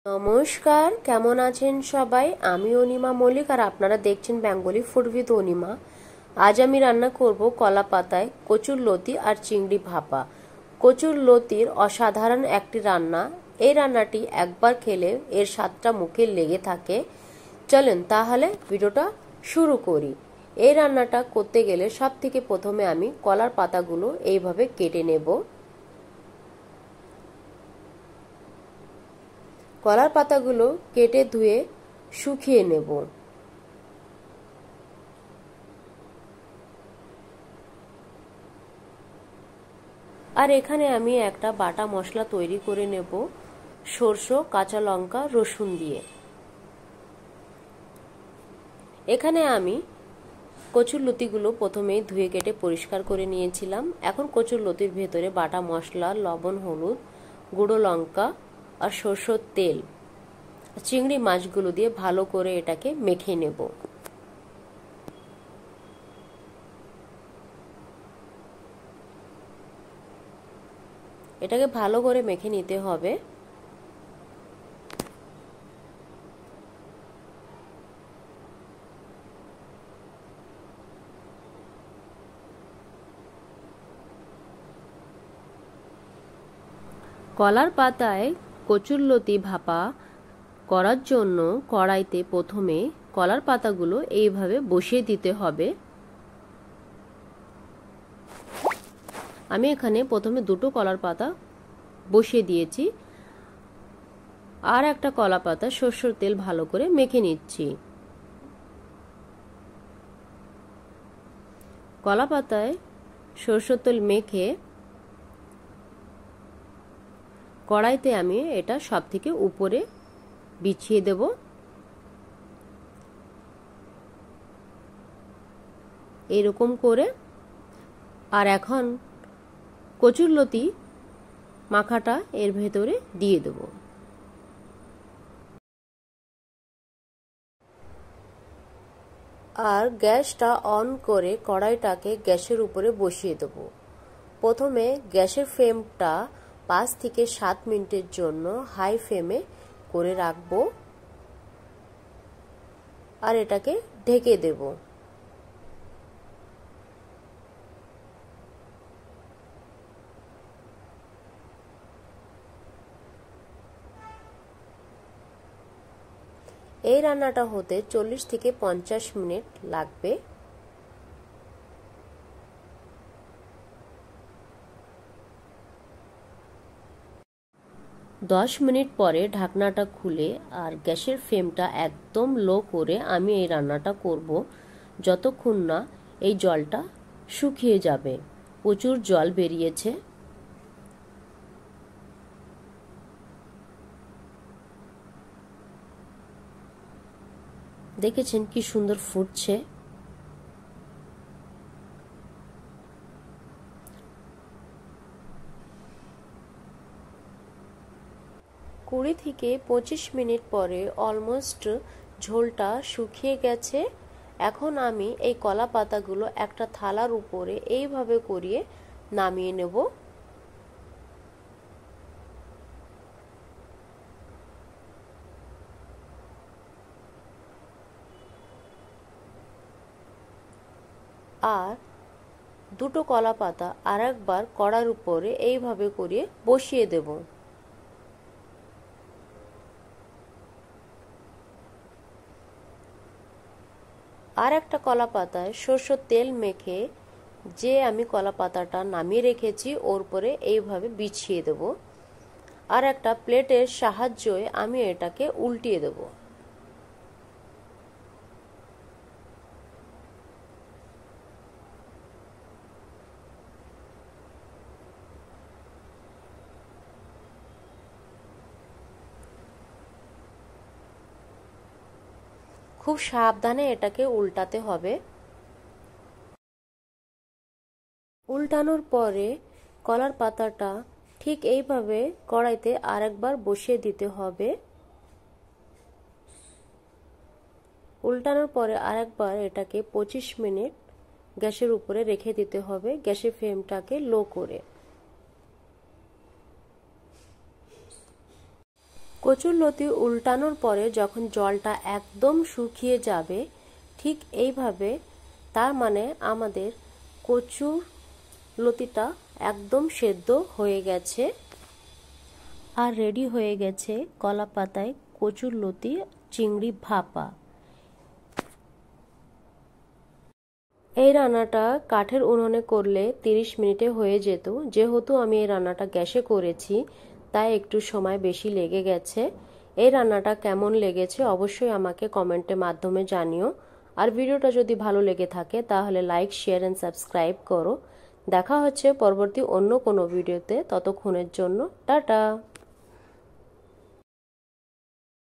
নমস্কার, কেমন আছেন সবাই? আমি অনিমা মল্লিক আর আপনারা দেখছেন বেঙ্গলি ফুড উইথ অনিমা। আজ আমি রান্না করব কলা পাতায় কচুর লতি আর চিংড়ি ভাপা। কচুর লতির অসাধারণ একটি রান্না। এই রান্নাটি একবার খেলে এর স্বাদটা মুখে লেগে থাকে। চলেন তাহলে ভিডিওটা শুরু করি। এই রান্নাটা করতে গেলে সব থেকে প্রথমে আমি কলার পাতাগুলো এইভাবে কেটে নেব। কলার পাতাগুলো কেটে ধুয়ে শুকিয়ে নেব। আর এখানে আমি একটা বাটা মশলা তৈরি করে নেব সরষে, কাঁচা লঙ্কা, রসুন দিয়ে। এখানে আমি কচুর লতিগুলো প্রথমেই ধুয়ে কেটে পরিষ্কার করে নিয়েছিলাম। এখন কচুর লতির ভেতরে বাটা মশলা, লবণ, হলুদ, গুঁড়ো লঙ্কা আর সরষের তেল, চিংড়ি মাছগুলো দিয়ে ভালো করে এটাকে মেখে নেব। এটাকে ভালো করে মেখে নিতে হবে। কলার পাতায় কচুরলতি ভাপা করার জন্য কড়াইতে প্রথমে কলার পাতাগুলো এইভাবে বসিয়ে দিতে হবে। আমি এখানে প্রথমে দুটো কলার পাতা বসিয়ে দিয়েছি, আর একটা কলা পাতা সরষের তেল ভালো করে মেখে নিচ্ছি। কলা পাতায় সরষের তেল মেখে কড়াইতে আমি এটা সব থেকে উপরে বিছিয়ে দেব। এরকম করে। আর এখন কচুরলতি মাখাটা এর ভেতরে দিয়ে দেব। আর গ্যাসটা অন করে কড়াইটাকে গ্যাসের উপরে বসিয়ে দেব। প্রথমে গ্যাসের ফ্লেমটা 5 থেকে 7 মিনিটের জন্য হাই ফ্লেমে করে রাখবো, আর এটাকে ঢেকে দেব। এই রান্নাটা হতে 40 থেকে 50 মিনিট লাগবে। 10 মিনিট পরে ঢাকনাটা খুলে আর গ্যাসের ফ্লেমটা একদম লো করে আমি এই রান্নাটা করব যতক্ষণ না এই জলটা শুকিয়ে যাবে। প্রচুর জল বেরিয়েছে। দেখেছেন কি সুন্দর ফুটছে। কুড়ি থেকে 25 মিনিট পরে অলমোস্ট ঝোলটা শুকিয়ে গেছে। এখন আমি এই কলা পাতাগুলো একটা থালার উপরে এইভাবে করিয়ে নামিয়ে নেব। আর দুটো কলা পাতা আরেকবার কড়ার উপরে এইভাবে করিয়ে বসিয়ে দেব। আর একটা কলা পাতায় সরষের তেল মেখে যে আমি কলা পাতাটা নামিয়ে রেখেছি ওর উপরে এইভাবে বিছিয়ে দেব। আর একটা প্লেটের সাহায্যে আমি এটাকে উল্টিয়ে দেব। খুব সাবধানে এটাকে উল্টাতে হবে। উল্টানোর পরে কলার পাতাটা ঠিক এইভাবে কড়াইতে আরেকবার বসিয়ে দিতে হবে। উল্টানোর পরে আরেকবার এটাকে 25 মিনিট গ্যাসের উপরে রেখে দিতে হবে, গ্যাসের ফ্লেমটাকে লো করে। কচুরলতি উল্টানোর পরে যখন জলটা একদম শুকিয়ে যাবে, ঠিক এইভাবে, তার মানে আমাদের কচুর লতিটা একদম সেদ্ধ হয়ে গেছে আর রেডি হয়ে গেছে কলা পাতায় কচুরলতি চিংড়ি ভাপা। এই রান্নাটা কাঠের উনুনে করলে 30 মিনিটে হয়ে যেত। যেহেতু আমি এই রান্নাটা গ্যাসে করেছি তাই একটু সময় বেশি লেগে গেছে। এই রান্নাটা কেমন লেগেছে অবশ্যই আমাকে কমেন্টের মাধ্যমে জানিও। আর ভিডিওটা যদি ভালো লেগে থাকে তাহলে লাইক, শেয়ার এন্ড সাবস্ক্রাইব করো। দেখা হচ্ছে পরবর্তী অন্য কোনো ভিডিওতে। ততক্ষণের জন্য টাটা।